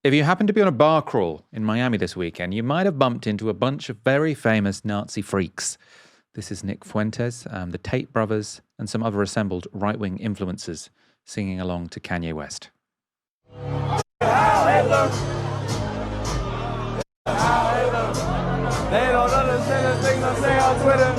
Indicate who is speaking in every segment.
Speaker 1: If you happen to be on a bar crawl in Miami this weekend, you might have bumped into a bunch of very famous Nazi freaks. This is Nick Fuentes, the Tate brothers, and some other assembled right-wing influencers singing along to Kanye West.
Speaker 2: They don't understand the things I say on Twitter.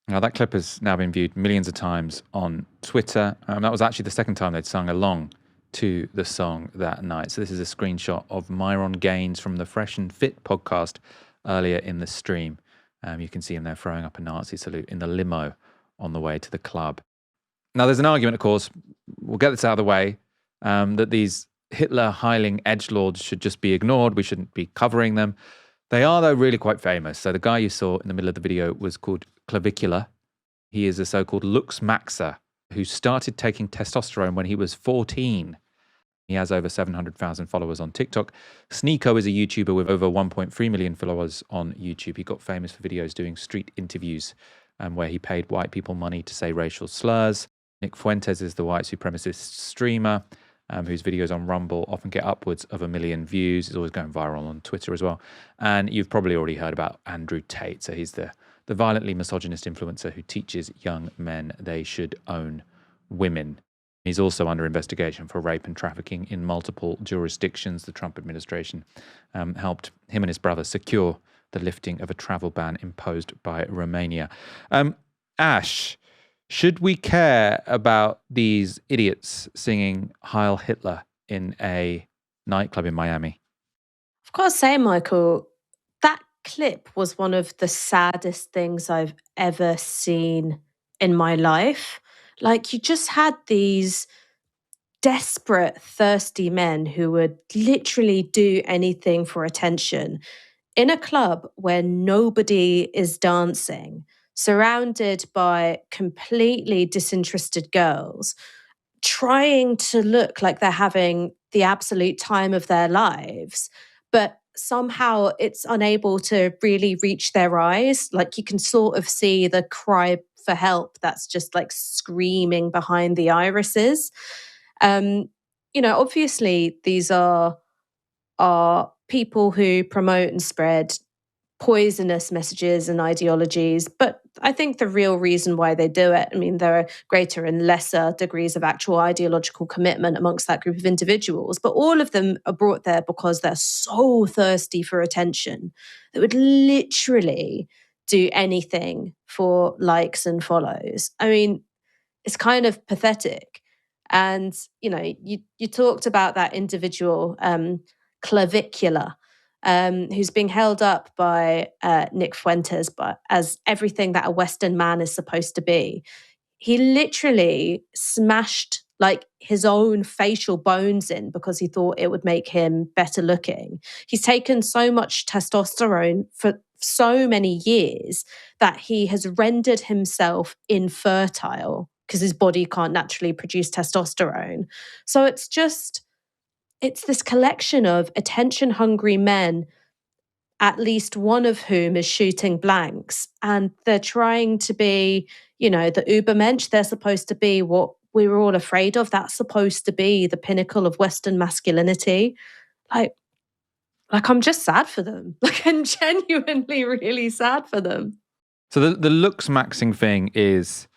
Speaker 1: Now, that clip has now been viewed millions of times on Twitter. That was actually the second time they'd sung along to the song that night. So this is a screenshot of Myron Gaines from the Fresh and Fit podcast earlier in the stream. You can see him there throwing up a Nazi salute in the limo on the way to the club. Now, there's an argument, of course, we'll get this out of the way, that these Hitler-hiling edgelords should just be ignored. We shouldn't be covering them. They are, though, really quite famous. So the guy you saw in the middle of the video was called Clavicular. He is a so-called Looksmaxer who started taking testosterone when he was 14. He has over 700,000 followers on TikTok. Sneeko is a YouTuber with over 1.3 million followers on YouTube. He got famous for videos doing street interviews where he paid white people money to say racial slurs. Nick Fuentes is the white supremacist streamer whose videos on Rumble often get upwards of 1 million views. He's always going viral on Twitter as well. And you've probably already heard about Andrew Tate. So he's the violently misogynist influencer who teaches young men they should own women. He's also under investigation for rape and trafficking in multiple jurisdictions. The Trump administration helped him and his brother secure the lifting of a travel ban imposed by Romania. Ash, should we care about these idiots singing Heil Hitler in a nightclub in Miami?
Speaker 3: I've got to say, Michael, that clip was one of the saddest things I've ever seen in my life. Like, you just had these desperate, thirsty men who would literally do anything for attention in a club where nobody is dancing, surrounded by completely disinterested girls, trying to look like they're having the absolute time of their lives, but somehow it's unable to really reach their eyes. Like, you can sort of see the cry for help that's just like screaming behind the irises. Obviously these are people who promote and spread poisonous messages and ideologies, but I think the real reason why they do it, I mean, there are greater and lesser degrees of actual ideological commitment amongst that group of individuals, but all of them are brought there because they're so thirsty for attention that would literally do anything for likes and follows. I mean, it's kind of pathetic. And, you talked about that individual, Clavicular, who's being held up by Nick Fuentes, but as everything that a Western man is supposed to be. He literally smashed like his own facial bones in because he thought it would make him better looking. He's taken so much testosterone for so many years that he has rendered himself infertile because his body can't naturally produce testosterone. So it's this collection of attention-hungry men, at least one of whom is shooting blanks, and they're trying to be, the Ubermensch. They're supposed to be what we were all afraid of. That's supposed to be the pinnacle of Western masculinity. Like I'm just sad for them. Like, I'm genuinely really sad for them.
Speaker 1: So the Looksmaxing thing is,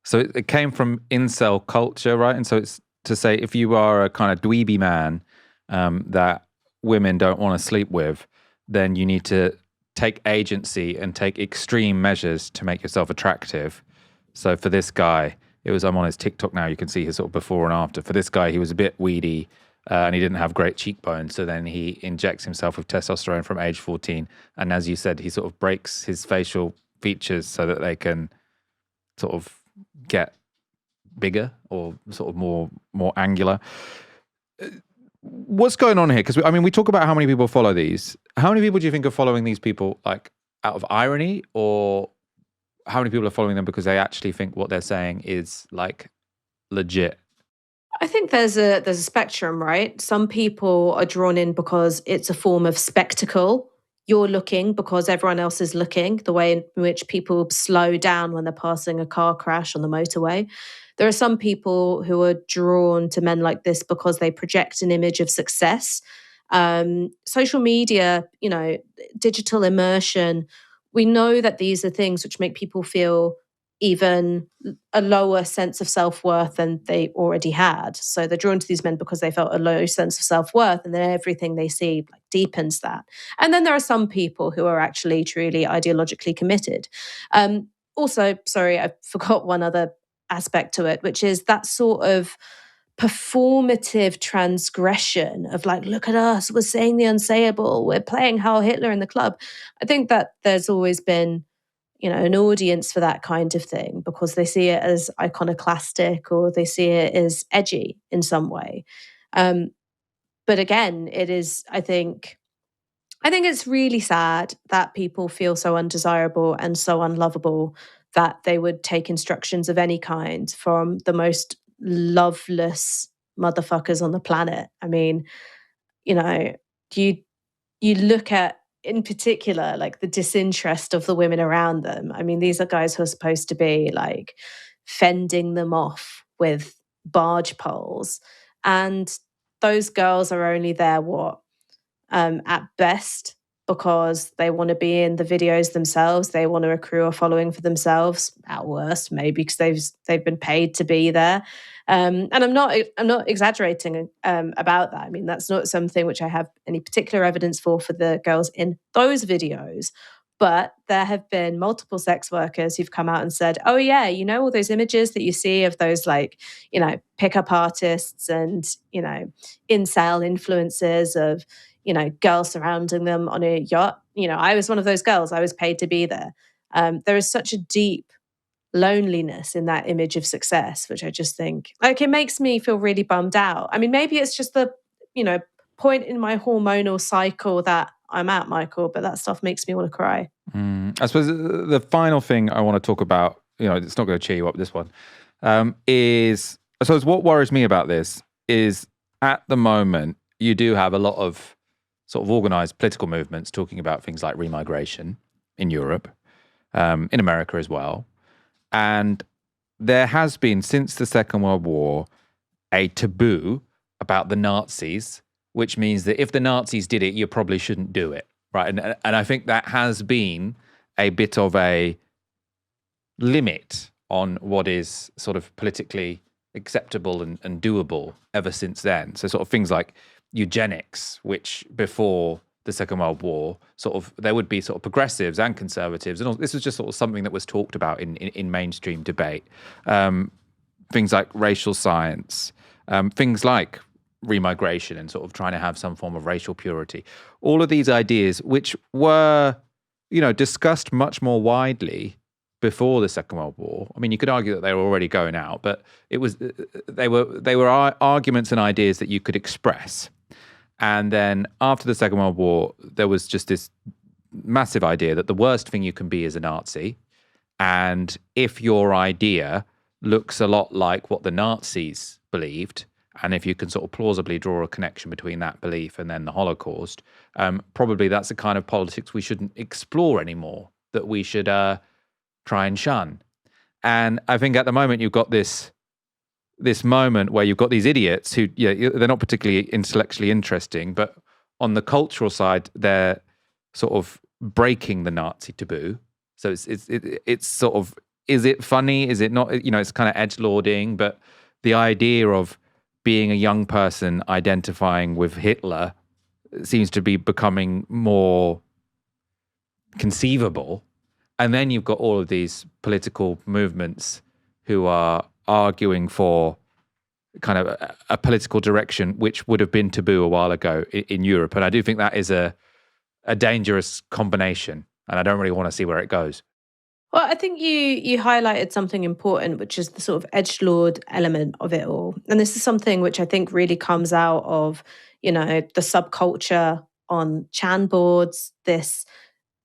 Speaker 1: so it came from incel culture, right? And so it's to say if you are a kind of dweeby man that women don't want to sleep with, then you need to take agency and take extreme measures to make yourself attractive. So for this guy, I'm on his TikTok now, you can see his sort of before and after. For this guy, he was a bit weedy and he didn't have great cheekbones. So then he injects himself with testosterone from age 14. And as you said, he sort of breaks his facial features so that they can sort of get bigger or sort of more angular. What's going on here? Because we talk about how many people follow these. How many people do you think are following these people like out of irony, or how many people are following them because they actually think what they're saying is like legit?
Speaker 3: I think there's a spectrum, right? Some people are drawn in because it's a form of spectacle. you're looking because everyone else is looking, the way in which people slow down when they're passing a car crash on the motorway. There are some people who are drawn to men like this because they project an image of success. Social media, digital immersion, we know that these are things which make people feel even a lower sense of self-worth than they already had. So they're drawn to these men because they felt a low sense of self-worth, and then everything they see deepens that. And then there are some people who are actually truly ideologically committed. Also, sorry, I forgot one other aspect to it, which is that sort of performative transgression of look at us, we're saying the unsayable, we're playing Heil Hitler in the club. I think that there's always been an audience for that kind of thing because they see it as iconoclastic or they see it as edgy in some way. But again, it is, I think it's really sad that people feel so undesirable and so unlovable that they would take instructions of any kind from the most loveless motherfuckers on the planet. I mean, you you look at, in particular, the disinterest of the women around them. I mean, these are guys who are supposed to be fending them off with barge poles. And those girls are only there, at best, because they want to be in the videos themselves. They want to accrue a following for themselves. At worst, maybe because they've been paid to be there. And I'm not exaggerating about that. I mean, that's not something which I have any particular evidence for the girls in those videos. But there have been multiple sex workers who've come out and said, "Oh yeah, all those images that you see of those pickup artists and incel influencers of." Girls surrounding them on a yacht. I was one of those girls. I was paid to be there. There is such a deep loneliness in that image of success, which I just think, it makes me feel really bummed out. I mean, maybe it's just the, point in my hormonal cycle that I'm at, Michael, but that stuff makes me want to cry.
Speaker 1: I suppose the final thing I want to talk about, it's not going to cheer you up, this one, is, I suppose what worries me about this is at the moment, you do have a lot of sort of organized political movements talking about things like remigration in Europe, in America as well. And there has been, since the Second World War, a taboo about the Nazis, which means that if the Nazis did it, you probably shouldn't do it, right? And I think that has been a bit of a limit on what is sort of politically acceptable and doable ever since then. So sort of things like eugenics, which before the Second World War, sort of there would be sort of progressives and conservatives, and all, this was just sort of something that was talked about in mainstream debate. Things like racial science, things like remigration and sort of trying to have some form of racial purity. All of these ideas, which were, discussed much more widely before the Second World War. I mean, you could argue that they were already going out, but it was they were arguments and ideas that you could express. And then after the Second World War, there was just this massive idea that the worst thing you can be is a Nazi. And if your idea looks a lot like what the Nazis believed, and if you can sort of plausibly draw a connection between that belief and then the Holocaust, probably that's the kind of politics we shouldn't explore anymore, that we should try and shun. And I think at the moment you've got this moment where you've got these idiots who, they're not particularly intellectually interesting, but on the cultural side, they're sort of breaking the Nazi taboo. So it's sort of, is it funny? Is it not? It's kind of edgelording, but the idea of being a young person identifying with Hitler seems to be becoming more conceivable. And then you've got all of these political movements who are arguing for kind of a political direction which would have been taboo a while ago in Europe. And I do think that is a dangerous combination, and I don't really want to see where it goes.
Speaker 3: Well, I think you highlighted something important, which is the sort of edgelord element of it all. And this is something which I think really comes out of, the subculture on Chan boards, this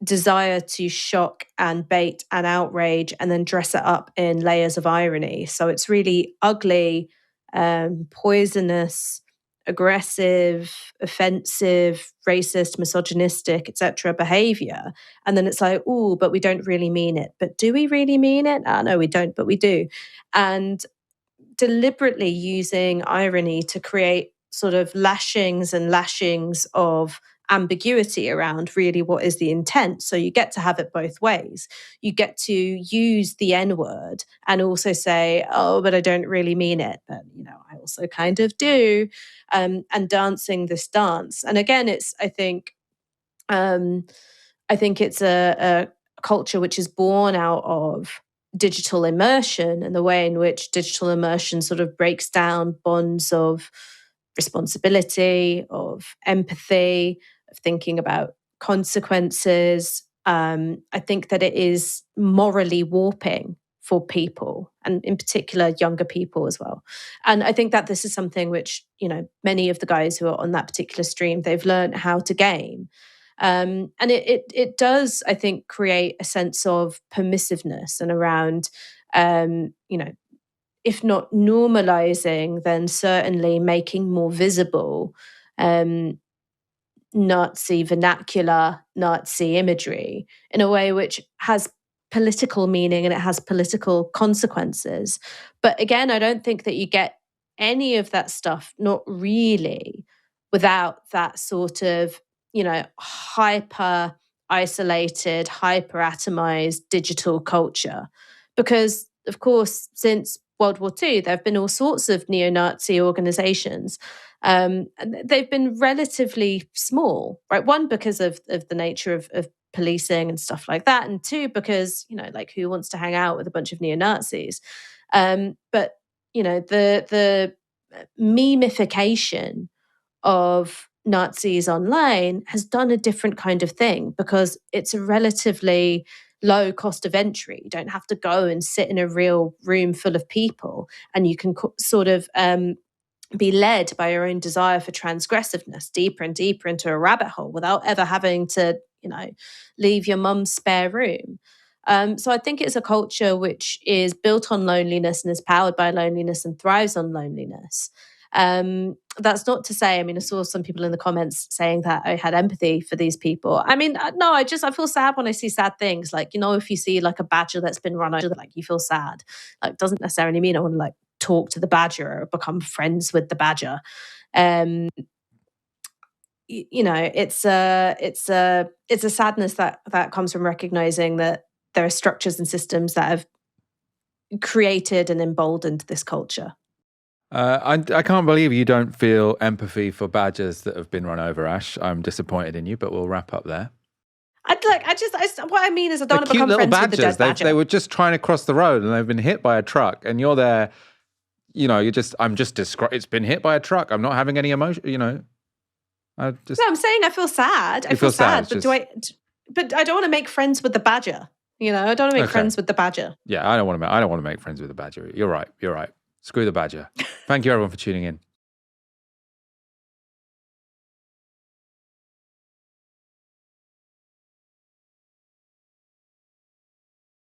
Speaker 3: desire to shock and bait and outrage and then dress it up in layers of irony. So it's really ugly, poisonous, aggressive, offensive, racist, misogynistic, etc. behavior. And then it's like, oh, but we don't really mean it. But do we really mean it? No, we don't, but we do. And deliberately using irony to create sort of lashings and lashings of ambiguity around really what is the intent. So you get to have it both ways. You get to use the N word and also say, oh, but I don't really mean it. But, I also kind of do. And dancing this dance. And again, I think it's a culture which is born out of digital immersion and the way in which digital immersion sort of breaks down bonds of responsibility, of empathy, of thinking about consequences. I think that it is morally warping for people, and in particular younger people as well. And I think that this is something which, many of the guys who are on that particular stream, they've learned how to game. And it does, I think, create a sense of permissiveness and around, if not normalizing, then certainly making more visible Nazi vernacular, Nazi imagery in a way which has political meaning and it has political consequences. But again, I don't think that you get any of that stuff, not really, without that sort of, hyper isolated, hyper atomized digital culture. Because, of course, since World War II, there have been all sorts of neo-Nazi organizations. And they've been relatively small, right? One, because of the nature of policing and stuff like that. And two, because, who wants to hang out with a bunch of neo-Nazis? But, the memification of Nazis online has done a different kind of thing because it's a relatively low cost of entry. You don't have to go and sit in a real room full of people, and you can sort of be led by your own desire for transgressiveness deeper and deeper into a rabbit hole without ever having to, leave your mum's spare room. So I think it's a culture which is built on loneliness and is powered by loneliness and thrives on loneliness. That's not to say, I saw some people in the comments saying that I had empathy for these people. No, I feel sad when I see sad things. Like, if you see like a badger that's been run over, like you feel sad. Like, doesn't necessarily mean I want to like talk to the badger or become friends with the badger. It's a sadness that comes from recognizing that there are structures and systems that have created and emboldened this culture.
Speaker 1: I can't believe you don't feel empathy for badgers that have been run over, Ash. I'm disappointed in you, but we'll wrap up there.
Speaker 3: What I mean is I don't want to
Speaker 1: cute
Speaker 3: become
Speaker 1: little
Speaker 3: friends with the dead
Speaker 1: badgers.
Speaker 3: badger.
Speaker 1: They were just trying to cross the road and they've been hit by a truck, and you're there. I'm just describing. It's been hit by a truck. I'm not having any emotion.
Speaker 3: No, I'm saying I feel sad. I feel sad, but I don't want to make friends with the badger. I don't want to make friends with the badger.
Speaker 1: Yeah, I don't want to make friends with the badger. You're right. Screw the badger. Thank you everyone for tuning in.